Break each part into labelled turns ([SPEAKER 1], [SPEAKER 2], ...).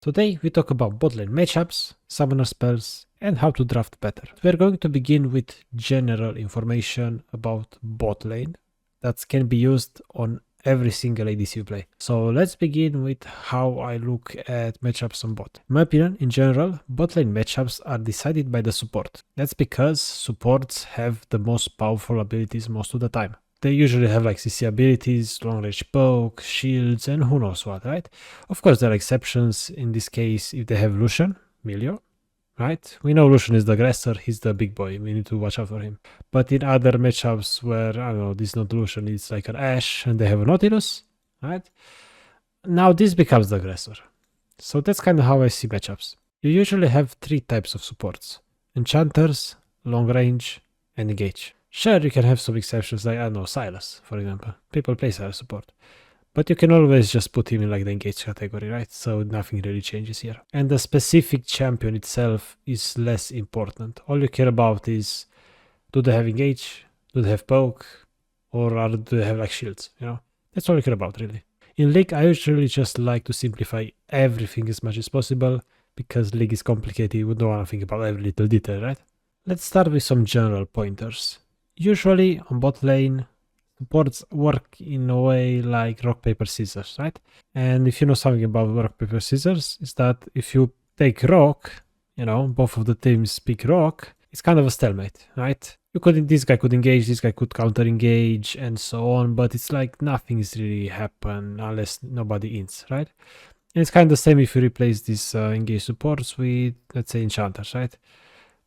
[SPEAKER 1] Today we talk about botlane matchups, summoner spells, and how to draft better. We're going to begin with general information about botlane that can be used on every single ADC you play. So let's begin with how I look at matchups on bot. In my opinion, in general, botlane matchups are decided by the support. That's because supports have the most powerful abilities most of the time. They usually have like CC abilities, long range poke, shields, and who knows what, right? Of course, there are exceptions. In this case, if they have Lucian, Milio, right? We know Lucian is the aggressor, he's the big boy, we need to watch out for him. But in other matchups where, I don't know, this is not Lucian, it's like an Ashe, and they have a Nautilus, right? Now this becomes the aggressor. So that's kind of how I see matchups. You usually have three types of supports: enchanters, long range, and engage. Sure, you can have some exceptions like, I don't know, Silas, for example. People play Silas support. But you can always just put him in like the engage category, right? So nothing really changes here. And the specific champion itself is less important. All you care about is, do they have engage? Do they have poke? Or do they have like shields, you know? That's all you care about, really. In League, I usually just like to simplify everything as much as possible, because League is complicated, we don't want to think about every little detail, right? Let's start with some general pointers. Usually on bot lane, supports work in a way like rock, paper, scissors, right? And if you know something about rock, paper, scissors, is that if you take rock, you know, both of the teams pick rock, it's kind of a stalemate, right? This guy could engage, this guy could counter engage, and so on, but it's like nothing is really happen unless nobody ins, right? And it's kind of the same if you replace these engage supports with, let's say, enchanters, right?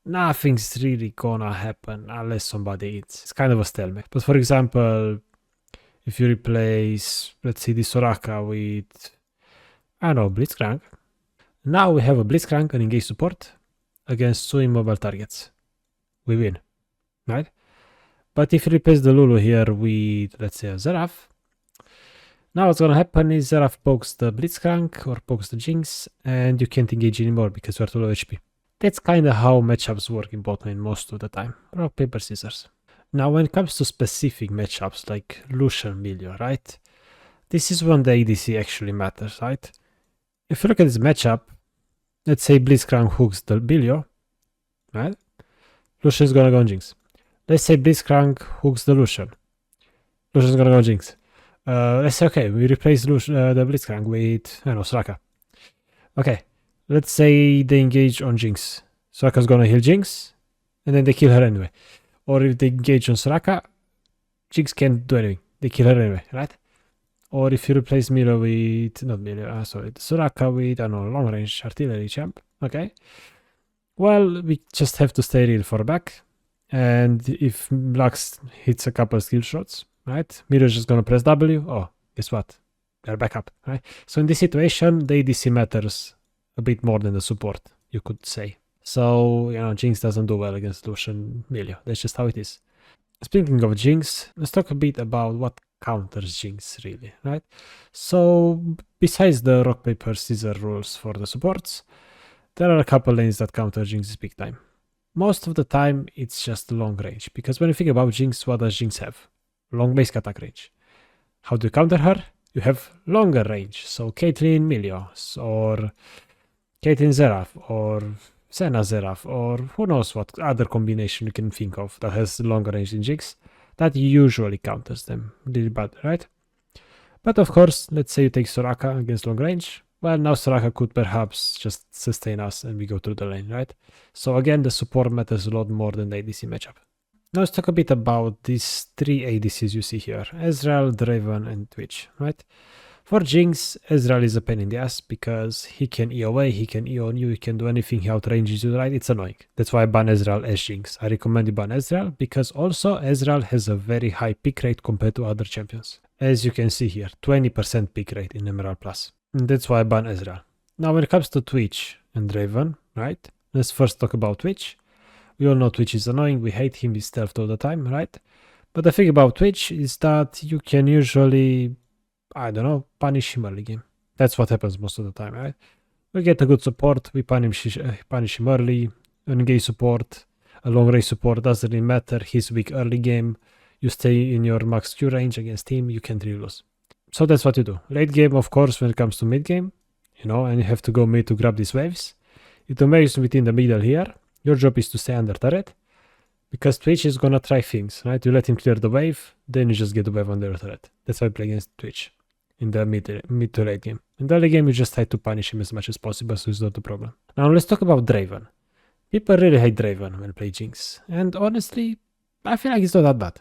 [SPEAKER 1] Nothing's really gonna happen unless somebody hits. It's kind of a stalemate. But for example, if you replace, let's say, the Soraka with, I don't know, Blitzcrank. Now we have a Blitzcrank, an engage support, against two immobile targets. We win, right? But if you replace the Lulu here with, let's say, a Seraph, now what's gonna happen is Seraph pokes the Blitzcrank or pokes the Jinx, and you can't engage anymore because you're too low HP. That's kind of how matchups work in botlane most of the time. Rock, paper, scissors. Now when it comes to specific matchups like Lucian, Milio, right? This is when the ADC actually matters, right? If you look at this matchup, let's say Blitzcrank hooks the Milio, right? Lucian's gonna go on Jinx. Let's say Blitzcrank hooks the Lucian. Lucian's gonna go on Jinx. Let's say, okay, we replace the Blitzcrank with, I don't know, Soraka. Okay. Let's say they engage on Jinx. Soraka's gonna heal Jinx, and then they kill her anyway. Or if they engage on Soraka, Jinx can't do anything. They kill her anyway, right? Or if you replace Milo with, not Milo, Soraka with, I don't know, long range artillery champ, okay? Well, we just have to stay real far back. And if Lux hits a couple skill shots, right? Milo's just gonna press W. Oh, guess what? They're back up, right? So in this situation, the ADC matters a bit more than the support, you could say. So, you know, Jinx doesn't do well against Lucian Milio. That's just how it is. Speaking of Jinx, let's talk a bit about what counters Jinx, really, right? So, besides the rock, paper, scissors rules for the supports, there are a couple lanes that counter Jinx big time. Most of the time, it's just long range, because when you think about Jinx, what does Jinx have? Long basic attack range. How do you counter her? You have longer range, so Caitlyn Milio, or Caitlyn Seraph, or Senna Seraph, or who knows what other combination you can think of that has longer range than Jinx, that usually counters them really bad, right? But of course, let's say you take Soraka against long range, well, now Soraka could perhaps just sustain us and we go through the lane, right? So again, the support matters a lot more than the ADC matchup. Now let's talk a bit about these three ADCs you see here: Ezreal, Draven, and Twitch, right? For Jinx, Ezreal is a pain in the ass because he can E away, he can E on you, he can do anything, he outranges you, right? It's annoying. That's why I ban Ezreal as Jinx. I recommend you ban Ezreal because also Ezreal has a very high pick rate compared to other champions. As you can see here, 20% pick rate in Emerald Plus. And that's why I ban Ezreal. Now when it comes to Twitch and Draven, right? Let's first talk about Twitch. We all know Twitch is annoying, we hate him, he's stealthed all the time, right? But the thing about Twitch is that you can usually, I don't know, punish him early game. That's what happens most of the time, right? We get a good support, we punish him early, an engage support, a long range support, doesn't really matter, he's weak early game, you stay in your max Q range against him, you can't really lose. So that's what you do. Late game, of course, when it comes to mid game, you know, and you have to go mid to grab these waves. If the mage is within the middle here, your job is to stay under turret, because Twitch is gonna try things, right? You let him clear the wave, then you just get the wave on the turret. That's why I play against Twitch in the mid to late game. In the early game, you just try to punish him as much as possible, so it's not a problem. Now let's talk about Draven. People really hate Draven when play Jinx, and honestly, I feel like it's not that bad.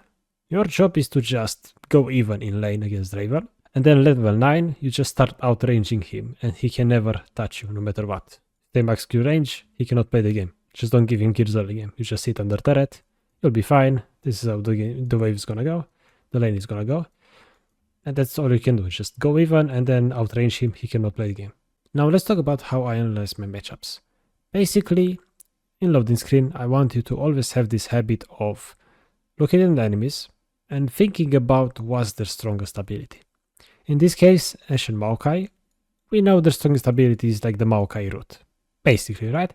[SPEAKER 1] Your job is to just go even in lane against Draven, and then level 9, you just start outranging him, and he can never touch you, no matter what. They max Q range, he cannot play the game. Just don't give him kills early game. You just sit under turret, you'll be fine. This is how the wave is gonna go, the lane is gonna go. And that's all you can do, just go even and then outrange him, he cannot play the game. Now let's talk about how I analyze my matchups. Basically, in loading screen, I want you to always have this habit of looking at the enemies and thinking about what's their strongest ability. In this case, Ashe and Maokai, we know their strongest ability is like the Maokai root, basically, right?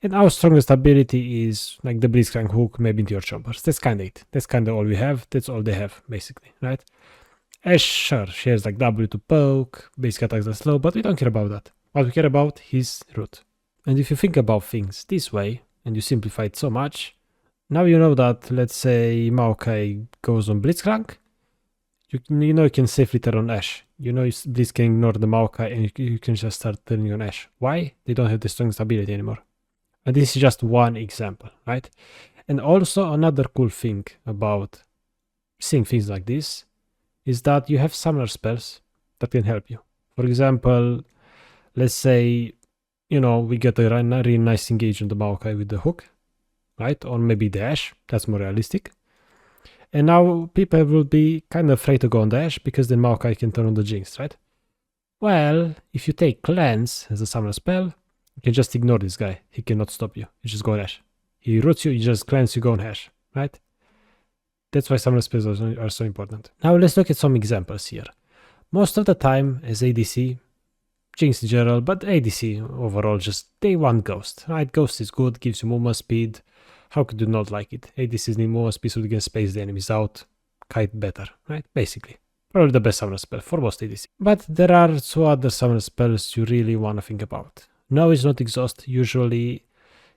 [SPEAKER 1] And our strongest ability is like the Blitzcrank hook, maybe into your choppers. That's kind of it. That's kind of all we have. That's all they have, basically, right? Ashe, sure, she has like W to poke, basic attacks are slow, but we don't care about that. What we care about is root. And if you think about things this way, and you simplify it so much, now you know that, let's say, Maokai goes on Blitzcrank, you know you can safely turn on Ashe. You know Blitz can ignore the Maokai and you can just start turning on Ashe. Why? They don't have the strongest ability anymore. And this is just one example, right? And also another cool thing about seeing things like this is that you have summoner spells that can help you. For example, let's say, you know, we get a really nice engage on the Maokai with the hook, right? Or maybe the Ashe, that's more realistic. And now people will be kind of afraid to go on the Ashe because then Maokai can turn on the Jinx, right? Well, if you take Cleanse as a summoner spell, you can just ignore this guy. He cannot stop you. You just go on Ashe. He roots you, you just cleanse, you go on Ashe, right? That's why summoner spells are so important. Now let's look at some examples here. Most of the time as ADC, Jinx in general, but ADC overall, just they want Ghost, right? Ghost is good, gives you movement speed. How could you not like it? ADCs need movement speed so you can space the enemies out, kite better, right? Basically. Probably the best summoner spell for most ADC. But there are two other summoner spells you really want to think about. No, it's not Exhaust. Usually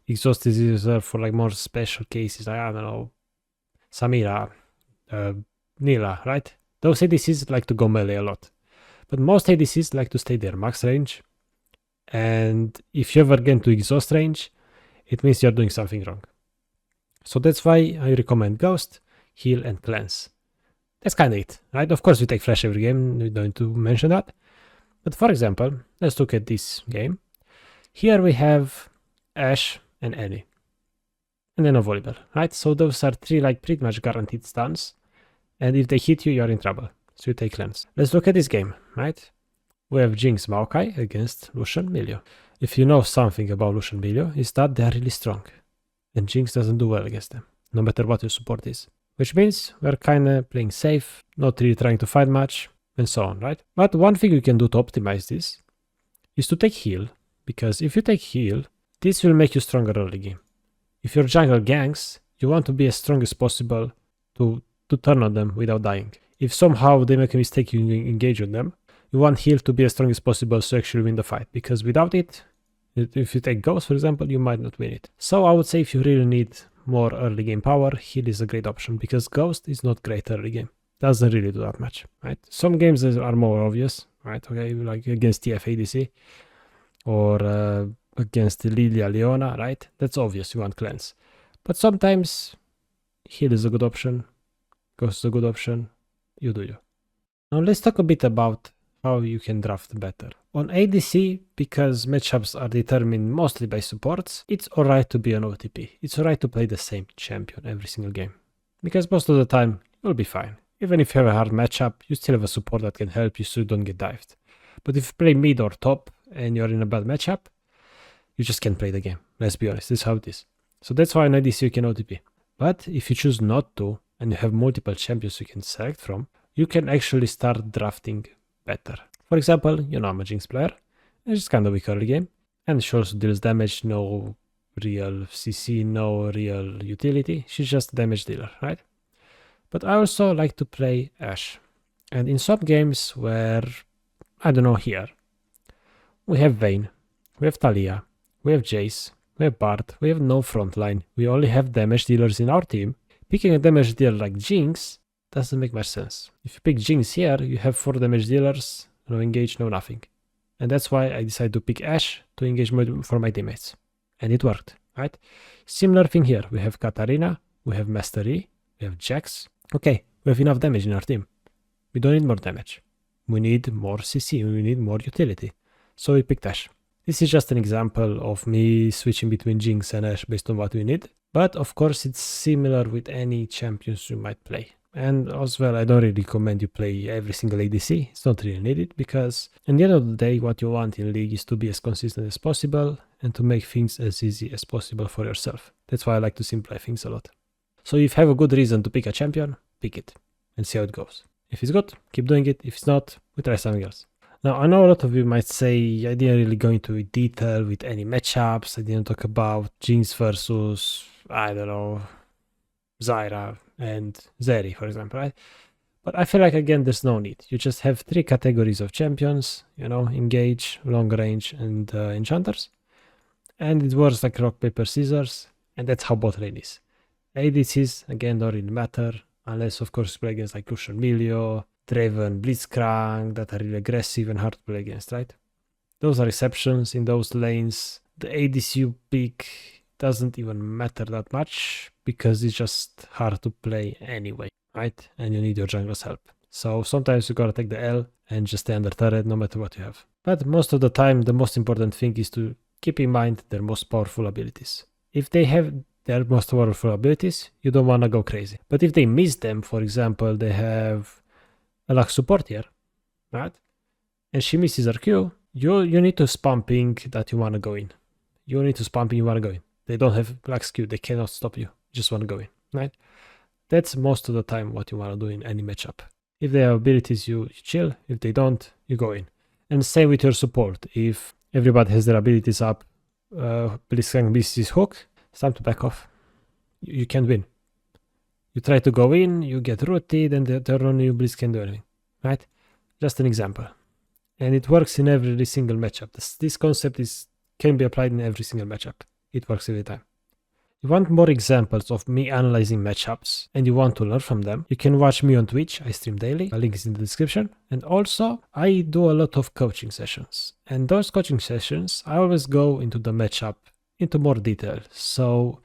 [SPEAKER 1] Exhaust is reserved for like more special cases, like, I don't know, Samira, Nila, right? Those ADCs like to go melee a lot. But most ADCs like to stay their max range. And if you ever get into Exhaust range, it means you're doing something wrong. So that's why I recommend Ghost, Heal, and Cleanse. That's kind of it, right? Of course, we take Flash every game, we don't need to mention that. But for example, let's look at this game. Here we have Ashe and Annie. And then a volleyball, right? So those are three like pretty much guaranteed stuns. And if they hit you, you're in trouble. So you take Cleanse. Let's look at this game, right? We have Jinx Maokai against Lucian Milio. If you know something about Lucian Milio, is that they are really strong. And Jinx doesn't do well against them, no matter what your support is. Which means we're kinda playing safe, not really trying to fight much, and so on, right? But one thing you can do to optimize this is to take heal, because if you take heal, this will make you stronger early game. If your jungle ganks, you want to be as strong as possible to turn on them without dying. If somehow they make a mistake you engage on them, you want heal to be as strong as possible to actually win the fight, because without it, if you take Ghost for example, you might not win it. So I would say if you really need more early game power, heal is a great option, because Ghost is not great early game. Doesn't really do that much, right? Some games are more obvious, right? Okay, like against TF ADC or against Lilia Leona, right? That's obvious, you want Cleanse. But sometimes heal is a good option, Ghost is a good option, you do you. Now let's talk a bit about how you can draft better. On ADC, because matchups are determined mostly by supports, it's alright to be an OTP. It's alright to play the same champion every single game, because most of the time you'll be fine. Even if you have a hard matchup, you still have a support that can help you so you don't get dived. But if you play mid or top and you're in a bad matchup, you just can't play the game. Let's be honest, this is how it is. So that's why in ADC you can OTP. But if you choose not to, and you have multiple champions you can select from, you can actually start drafting better. For example, you know I'm a Jinx player, and it's kind of weak early game, and she also deals damage, no real CC, no real utility, she's just a damage dealer, right? But I also like to play Ashe, and in some games where, I don't know here, We have Vayne, we have Talia, we have Jace, we have Bard, we have no frontline, we only have damage dealers in our team. Picking a damage dealer like Jinx doesn't make much sense. If you pick Jinx here, you have 4 damage dealers, no engage, no nothing. And that's why I decided to pick Ashe to engage for my teammates. And it worked, right? Similar thing here. We have Katarina, we have Master Yi, we have Jax. Okay, we have enough damage in our team. We don't need more damage. We need more CC, we need more utility. So we picked Ashe. This is just an example of me switching between Jinx and Ashe based on what we need. But of course it's similar with any champions you might play. And as well, I don't really recommend you play every single ADC. It's not really needed because at the end of the day, what you want in League is to be as consistent as possible and to make things as easy as possible for yourself. That's why I like to simplify things a lot. So if you have a good reason to pick a champion, pick it and see how it goes. If it's good, keep doing it. If it's not, we try something else. Now, I know a lot of you might say I didn't really go into detail with any matchups. I didn't talk about Jinx versus, I don't know, Zyra and Zeri, for example, right? But I feel like, again, there's no need. You just have 3 categories of champions, you know, engage, long range, and enchanters. And it works like rock, paper, scissors, and that's how bot lane is. ADCs, again, don't really matter, unless, of course, you play against like Lucian Milio, Draven, Blitzcrank, that are really aggressive and hard to play against, right? Those are exceptions in those lanes. The ADC you pick doesn't even matter that much because it's just hard to play anyway, right? And you need your jungler's help. So sometimes you gotta take the L and just stay under turret no matter what you have. But most of the time, the most important thing is to keep in mind their most powerful abilities. If they have their most powerful abilities, you don't wanna go crazy. But if they miss them, for example, they have a Lux support here, right? And she misses her Q, you need to spam ping that you wanna go in. You need to spam ping you wanna go in. They don't have Lux Q, they cannot stop you. You just want to go in, right? That's most of the time what you want to do in any matchup. If they have abilities, you chill. If they don't, you go in. And same with your support. If everybody has their abilities up, Blitzcrank misses his hook, it's time to back off. You can't win. You try to go in, you get rooted, and they turn on you, Blitz can't do anything, right? Just an example. And it works in every single matchup. This concept can be applied in every single matchup. It works every time. If you want more examples of me analyzing matchups and you want to learn from them, you can watch me on Twitch. I stream daily. A link is in the description. And also, I do a lot of coaching sessions. And those coaching sessions, I always go into the matchup into more detail. So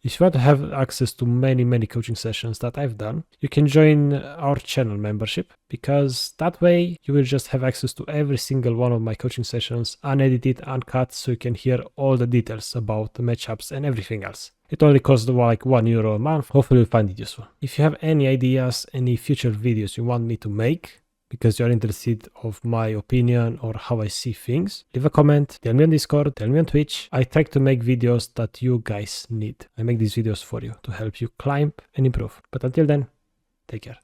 [SPEAKER 1] if you want to have access to many coaching sessions that I've done, you can join our channel membership because that way you will just have access to every single one of my coaching sessions, unedited, uncut, so you can hear all the details about the matchups and everything else. It only costs like €1 a month. Hopefully you'll find it useful. If you have any ideas, any future videos you want me to make, because you're interested of my opinion or how I see things, leave a comment, tell me on Discord, tell me on Twitch. I try to make videos that you guys need. I make these videos for you to help you climb and improve. But until then, take care.